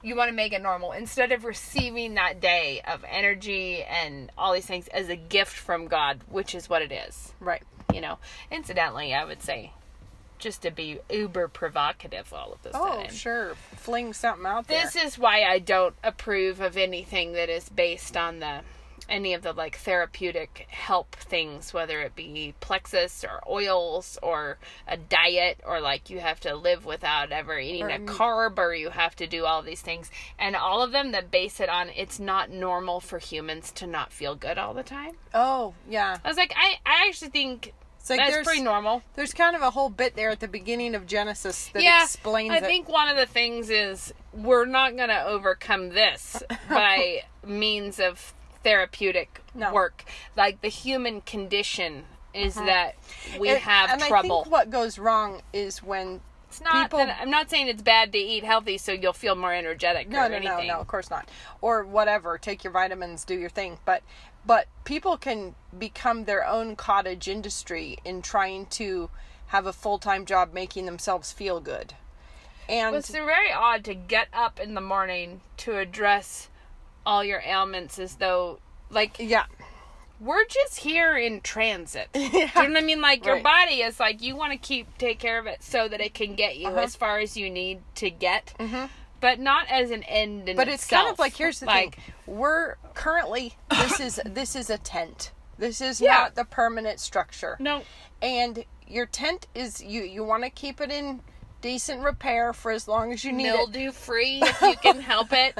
You want to make it normal instead of receiving that day of energy and all these things as a gift from God, which is what it is. Right. Incidentally, I would say, just to be uber provocative all of this time. Oh, sure. Fling something out there. This is why I don't approve of anything that is based on any of the like therapeutic help things, whether it be plexus or oils or a diet, or like you have to live without ever eating a carb, or you have to do all these things, and all of them that base it on it's not normal for humans to not feel good all the time. Oh, yeah. I was like, I actually think like that's pretty normal. There's kind of a whole bit there at the beginning of Genesis that explains it. I think one of the things is we're not going to overcome this by means of therapeutic work. Like, the human condition is that we have trouble. I think what goes wrong is when it's not that I'm not saying it's bad to eat healthy so you'll feel more energetic or anything. No, of course not. Or whatever, take your vitamins, do your thing. But people can become their own cottage industry in trying to have a full-time job making themselves feel good. And it's very odd to get up in the morning to address all your ailments as though, like, we're just here in transit. Do you know what I mean? Like, your body is like, you want to take care of it so that it can get you as far as you need to get, but not as an end in itself. But it's kind of like, here's the thing. We're currently, this is a tent. This is not the permanent structure. No. And your tent is, you want to keep it in decent repair for as long as you need it. Mildew free if you can help it.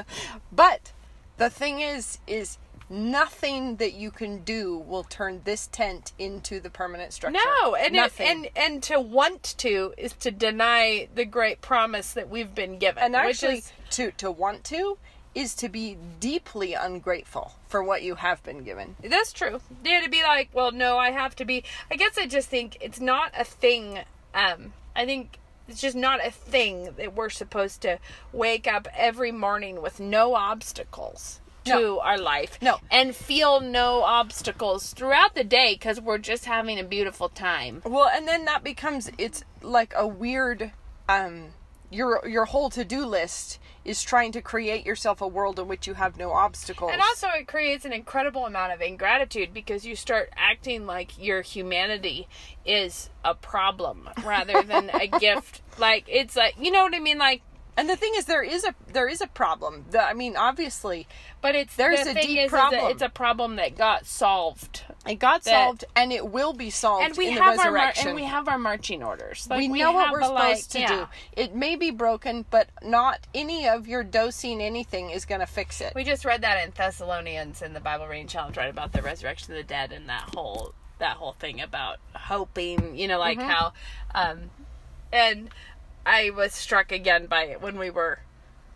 But the thing is nothing that you can do will turn this tent into the permanent structure. No, and nothing. And to want to is to deny the great promise that we've been given. And actually, to want to is to be deeply ungrateful for what you have been given. That's true. Yeah, to be like, well, no, I have to be. I guess I just think it's not a thing. I think it's just not a thing that we're supposed to wake up every morning with no obstacles to our life. No. And feel no obstacles throughout the day because we're just having a beautiful time. Well, and then that becomes, it's like a weird, your whole to-do list is trying to create yourself a world in which you have no obstacles. And also it creates an incredible amount of ingratitude because you start acting like your humanity is a problem rather than a gift. Like, it's like, you know what I mean? Like, and the thing is, there is a problem. I mean, obviously, but it's there's a deep problem. It's a problem that got solved It got solved, and it will be solved and we in the have resurrection. and we have our marching orders. Like, we know what we're supposed to do. It may be broken, but not any of your dosing anything is going to fix it. We just read that in Thessalonians in the Bible Reading Challenge, right, about the resurrection of the dead and that whole thing about hoping, like how, and I was struck again by it when we were,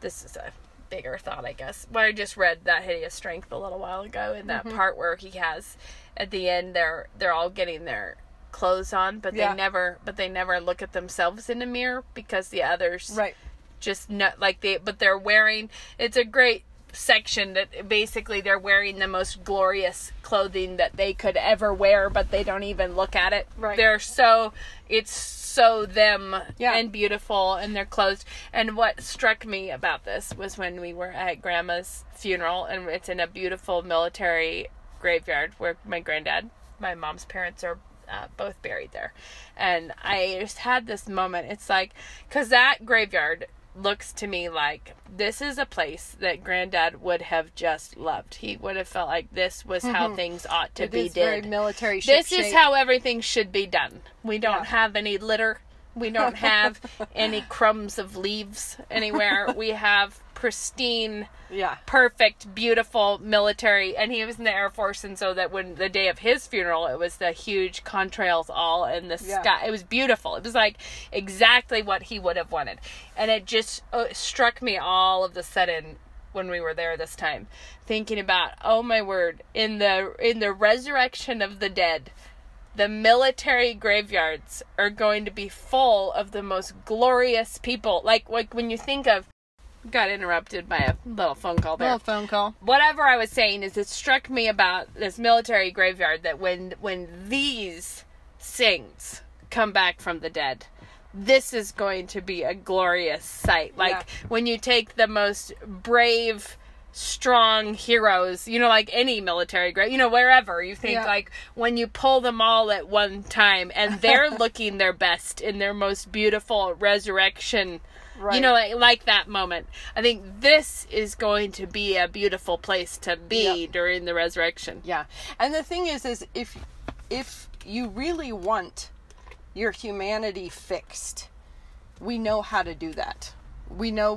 this is a bigger thought, I guess, when I just read That Hideous Strength a little while ago, in that part where he has, at the end, they're all getting their clothes on, but they never look at themselves in the mirror, because the others just not like but they're wearing, it's a great section that basically they're wearing the most glorious clothing that they could ever wear, but they don't even look at it. They're it's so them and beautiful, and they're clothed. And what struck me about this was when we were at Grandma's funeral, and it's in a beautiful military graveyard where my mom's parents are both buried there. And I just had this moment. It's like, because that graveyard looks to me like this is a place that Granddad would have just loved. He would have felt like this was how things ought to be did. Very military This is how everything should be done. We don't have any litter. We don't have any crumbs of leaves anywhere. We have pristine, perfect, beautiful military. And he was in the Air Force, and so that when the day of his funeral, it was the huge contrails all in the sky. It was beautiful. It was like exactly what he would have wanted. And it just struck me all of a sudden when we were there this time, thinking about, oh my word, in the resurrection of the dead, the military graveyards are going to be full of the most glorious people. Like when you think of, got interrupted by a little phone call there. Whatever I was saying is, it struck me about this military graveyard that when these saints come back from the dead, this is going to be a glorious sight. Like when you take the most brave, strong heroes, like any military grave, wherever you think, like when you pull them all at one time and they're looking their best in their most beautiful resurrection, like that moment. I think this is going to be a beautiful place to be during the resurrection. And the thing is if you really want your humanity fixed, we know how to do that. We know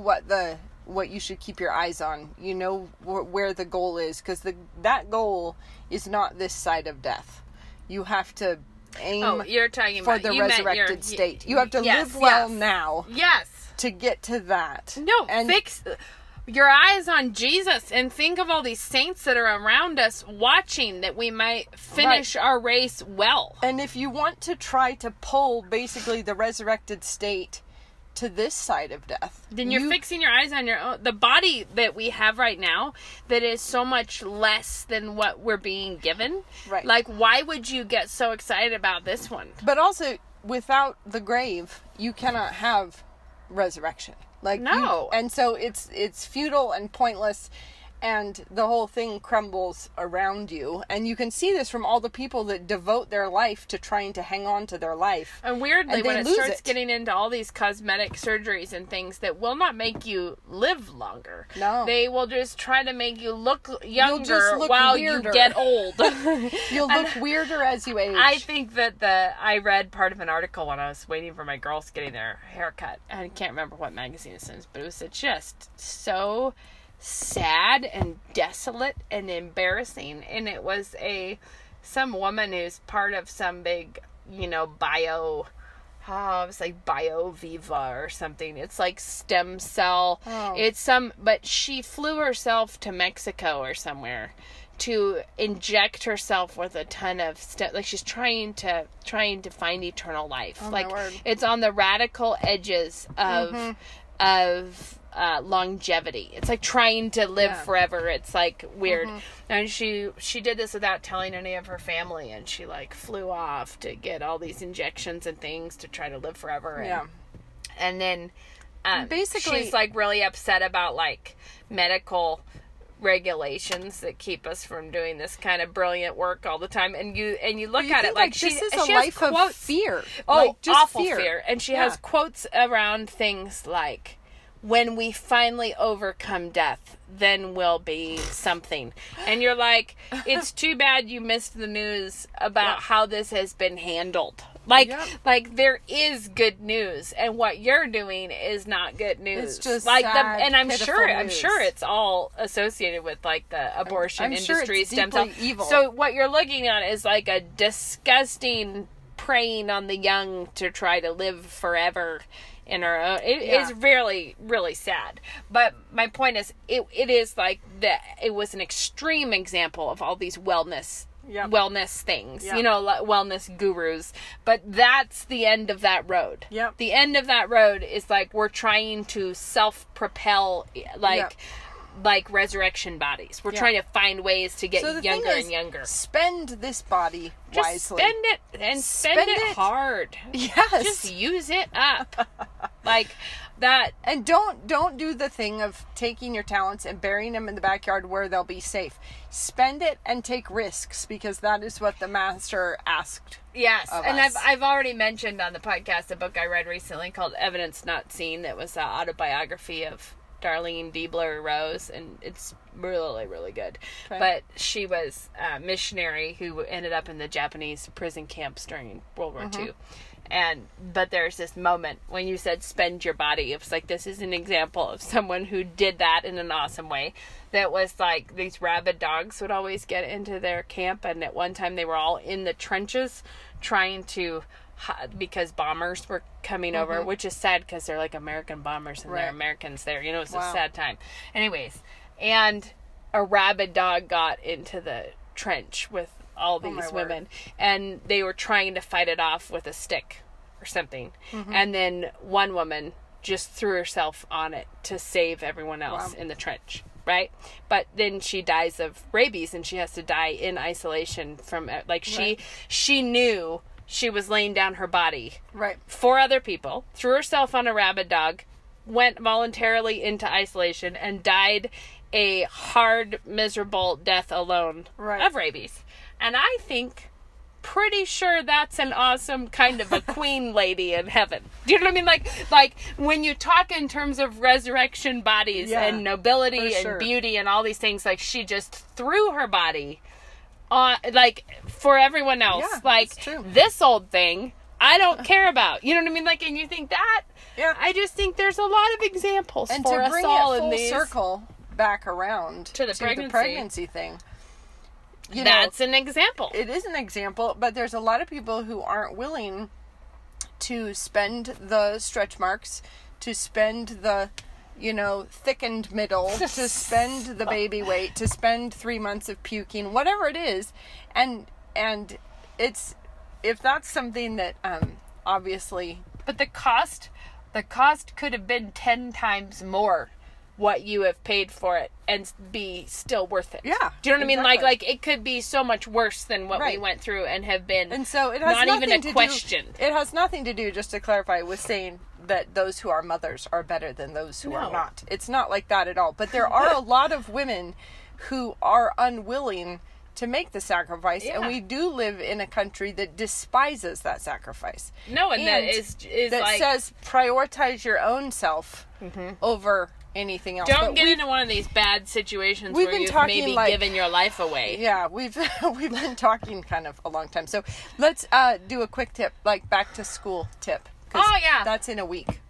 what you should keep your eyes on. You know where the goal is, because that goal is not this side of death. You have to aim you're talking for about the resurrected state. You have to live well now. To get to that. No, fix your eyes on Jesus and think of all these saints that are around us watching, that we might finish our race well. And if you want to try to pull basically the resurrected state to this side of death, then you're fixing your eyes on your own. The body that we have right now, that is so much less than what we're being given. Like, why would you get so excited about this one? But also, without the grave, you cannot have resurrection. Like, no. And so it's futile and pointless, and the whole thing crumbles around you. And you can see this from all the people that devote their life to trying to hang on to their life. And weirdly, when it starts getting into all these cosmetic surgeries and things that will not make you live longer. No. They will just try to make you look younger while you get old. You'll look weirder as you age. I think that I read part of an article when I was waiting for my girls getting their haircut. I can't remember what magazine it was, but it was just so sad and desolate and embarrassing. And it was some woman who's part of some big, bio, it was like BioViva or something. It's like stem cell. But she flew herself to Mexico or somewhere to inject herself with a ton of like she's trying to find eternal life. It's on the radical edges of longevity. It's like trying to live forever. It's like weird. And she did this without telling any of her family, and she like flew off to get all these injections and things to try to live forever. And then basically she's like really upset about like medical regulations that keep us from doing this kind of brilliant work all the time. And you look at it like this is a life of fear. Just awful fear. And she has quotes around things like, when we finally overcome death, then we'll be something. And you're like, it's too bad you missed the news about how this has been handled. Like, there is good news, and what you're doing is not good news. It's just like sad, and I'm sure it's all associated with like the abortion industry, stem cell. Evil. So what you're looking at is like a disgusting preying on the young to try to live forever in our own. It is really, really sad. But my point is, it is like it was an extreme example of all these wellness things, wellness gurus. But that's the end of that road. Yep. The end of that road is like we're trying to self-propel, like resurrection bodies. We're trying to find ways to get younger and younger. Spend this body wisely. Spend it and spend it hard. Yes. Just use it up. Like that. And don't do the thing of taking your talents and burying them in the backyard where they'll be safe. Spend it and take risks, because that is what the master asked. Yes. And I've already mentioned on the podcast a book I read recently called Evidence Not Seen. That was an autobiography of Darlene Diebler Rose, and it's really, really good. Okay. But she was a missionary who ended up in the Japanese prison camps during World War II. But there's this moment when you said spend your body. It was like, this is an example of someone who did that in an awesome way. That was like, these rabid dogs would always get into their camp, and at one time they were all in the trenches trying to, because bombers were coming over, which is sad because they're like American bombers and they're Americans there. It's a sad time. Anyways, and a rabid dog got into the trench with all these women, and they were trying to fight it off with a stick or something. And then one woman just threw herself on it to save everyone else in the trench. Right? But then she dies of rabies, and she has to die in isolation from, like, she knew she was laying down her body for other people, threw herself on a rabid dog, went voluntarily into isolation, and died a hard, miserable death alone of rabies. And I think, pretty sure that's an awesome kind of a queen lady in heaven. Do you know what I mean? Like when you talk in terms of resurrection bodies and nobility and beauty and all these things, like she just threw her body on, like, for everyone else. This old thing I don't care about. You know what I mean? Like, and you think that? Yeah. I just think there's a lot of examples and for us all in these. And to bring it full circle back around to the pregnancy thing. That's an example. It is an example, but there's a lot of people who aren't willing to spend the stretch marks, to spend the, thickened middle, to spend the baby weight, to spend 3 months of puking, whatever it is. And it's, if that's something that, obviously. But the cost could have been 10 times more what you have paid for it and be still worth it. Yeah. Do you know what I mean? Like it could be so much worse than what we went through and have been. And so it has not even a question. It has nothing to do, just to clarify, with saying that those who are mothers are better than those who are not. It's not like that at all. But there are a lot of women who are unwilling to make the sacrifice, and we do live in a country that despises that sacrifice. No, and that is that like, says prioritize your own self over anything else. Don't get into one of these bad situations where you've maybe given your life away. Yeah, we've been talking kind of a long time. So let's do a quick tip, like back to school tip. Oh yeah, that's in a week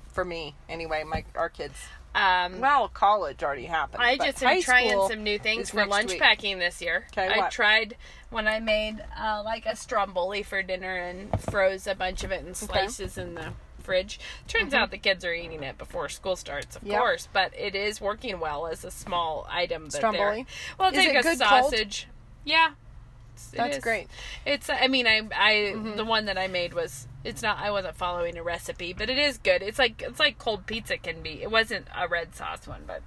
for me anyway. Our kids. College already happened. I just am trying some new things for lunch packing this year. Okay, I tried when I made like a stromboli for dinner and froze a bunch of it in slices in the fridge. Turns out the kids are eating it before school starts, of course, but it is working well as a small item. Stromboli? Well, take a sausage. Cold? Yeah. That's great. It's, I mean, the one that I made was, it's not, I wasn't following a recipe, but it is good. It's like cold pizza can be. It wasn't a red sauce one, but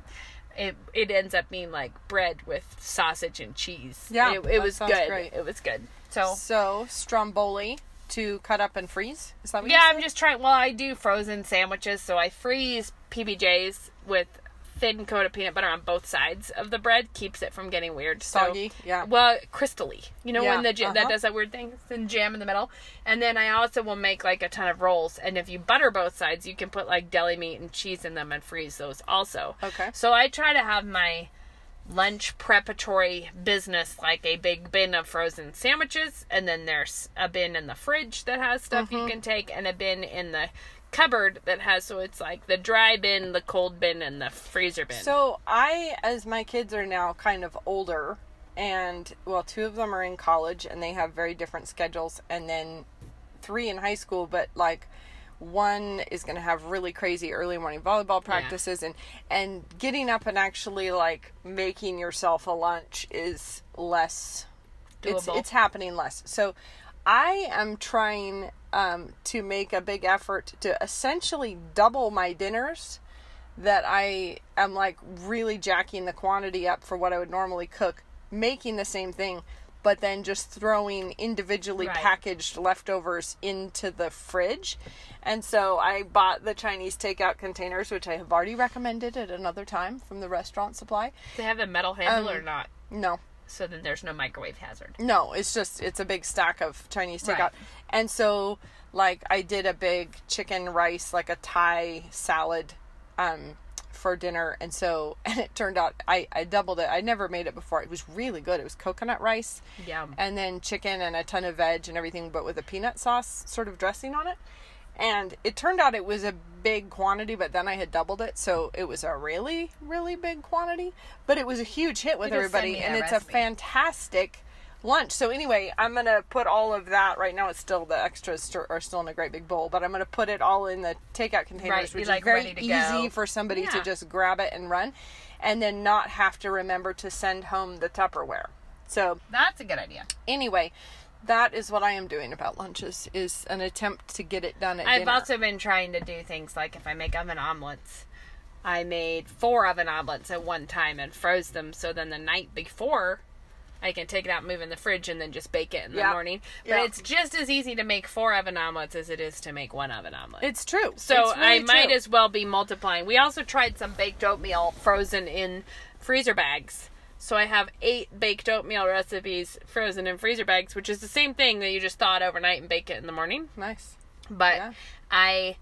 it ends up being like bread with sausage and cheese. Yeah. It was good. Great. It was good. So stromboli to cut up and freeze? Is that what you said? I'm just trying, I do frozen sandwiches, so I freeze PBJs with thin coat of peanut butter on both sides of the bread keeps it from getting weird. Soggy, so, yeah. Well, crystally. You know, yeah, when that does that weird thing? It's in jam in the middle. And then I also will make like a ton of rolls. And if you butter both sides, you can put like deli meat and cheese in them and freeze those also. Okay. So I try to have my lunch preparatory business like a big bin of frozen sandwiches, and then there's a bin in the fridge that has stuff you can take, and a bin in the cupboard that has, so it's like the dry bin, the cold bin, and the freezer bin. So as my kids are now kind of older, and well, 2 of them are in college and they have very different schedules, and then 3 in high school, but like 1 is going to have really crazy early morning volleyball practices, and getting up and actually like making yourself a lunch is less doable. It's happening less. So I am trying to make a big effort to essentially double my dinners, that I am like really jacking the quantity up for what I would normally cook, making the same thing, but then just throwing individually packaged leftovers into the fridge. And so I bought the Chinese takeout containers, which I have already recommended at another time from the Restaurant Supply. Do they have the metal handle or not? No. So then there's no microwave hazard. No, it's a big stack of Chinese takeout. And so like I did a big chicken rice, like a Thai salad, for dinner, and it turned out I doubled it. I never made it before. It was really good. It was coconut rice, and then chicken and a ton of veg and everything, but with a peanut sauce sort of dressing on it. And it turned out it was a big quantity, but then I had doubled it, so it was a really, really big quantity. But it was a huge hit with everybody, and it's a fantastic lunch. So anyway, I'm going to put all of that, right now it's still, the extras are still in a great big bowl, but I'm going to put it all in the takeout containers, which is very easy for somebody to just grab it and run, and then not have to remember to send home the Tupperware. So that's a good idea. Anyway, that is what I am doing about lunches, is an attempt to get it done at dinner. I've also been trying to do things like, if I make oven omelets, I made 4 oven omelets at one time and froze them, so then the night before I can take it out, move in the fridge, and then just bake it in the morning. But it's just as easy to make 4 oven omelets as it is to make 1 oven omelet. It's true. So it's really I might as well be multiplying. We also tried some baked oatmeal frozen in freezer bags. So I have 8 baked oatmeal recipes frozen in freezer bags, which is the same thing that you just thaw it overnight and bake it in the morning. Nice. But I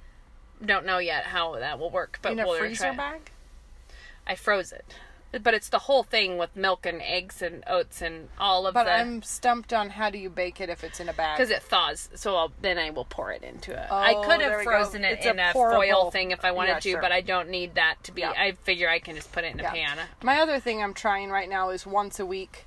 don't know yet how that will work. But in a freezer bag? I froze it. But it's the whole thing with milk and eggs and oats and all of But I'm stumped on how do you bake it if it's in a bag? Because it thaws, so then I will pour it into it. I could have frozen it in a foil thing if I wanted to, but I don't need that to be... I figure I can just put it in a pan. My other thing I'm trying right now is once a week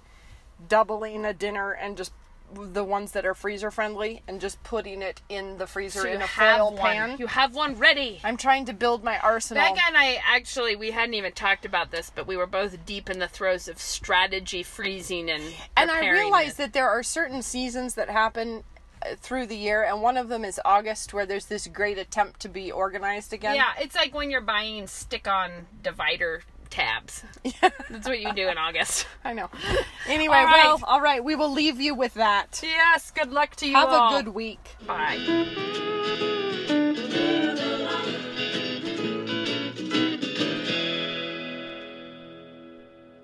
doubling a dinner and just the ones that are freezer friendly and just putting it in the freezer in a foil pan. You have one ready. I'm trying to build my arsenal. Becca and I actually, we hadn't even talked about this, but we were both deep in the throes of strategy freezing and I realized that there are certain seasons that happen through the year, and one of them is August, where there's this great attempt to be organized again. Yeah, it's like when you're buying stick-on divider tabs. That's what you do in August. I know. Anyway, all right. We will leave you with that. Yes, good luck to you all. Have a good week. Bye.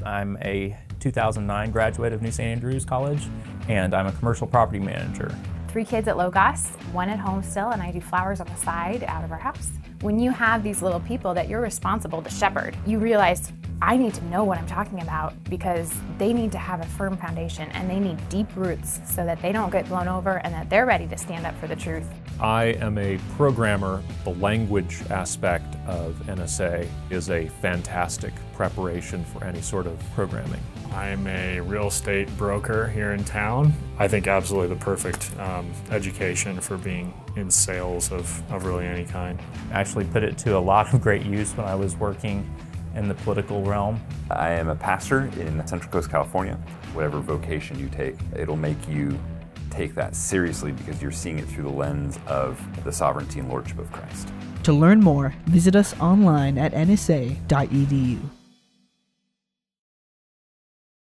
I'm a 2009 graduate of New St. Andrews College, and I'm a commercial property manager. 3 kids at Logos, 1 at home still, and I do flowers on the side out of our house. When you have these little people that you're responsible to shepherd, you realize I need to know what I'm talking about, because they need to have a firm foundation and they need deep roots so that they don't get blown over and that they're ready to stand up for the truth. I am a programmer. The language aspect of NSA is a fantastic preparation for any sort of programming. I'm a real estate broker here in town. I think absolutely the perfect education for being in sales of really any kind. I actually put it to a lot of great use when I was working in the political realm. I am a pastor in Central Coast, California. Whatever vocation you take, it'll make you take that seriously because you're seeing it through the lens of the sovereignty and lordship of Christ. To learn more, visit us online at nsa.edu.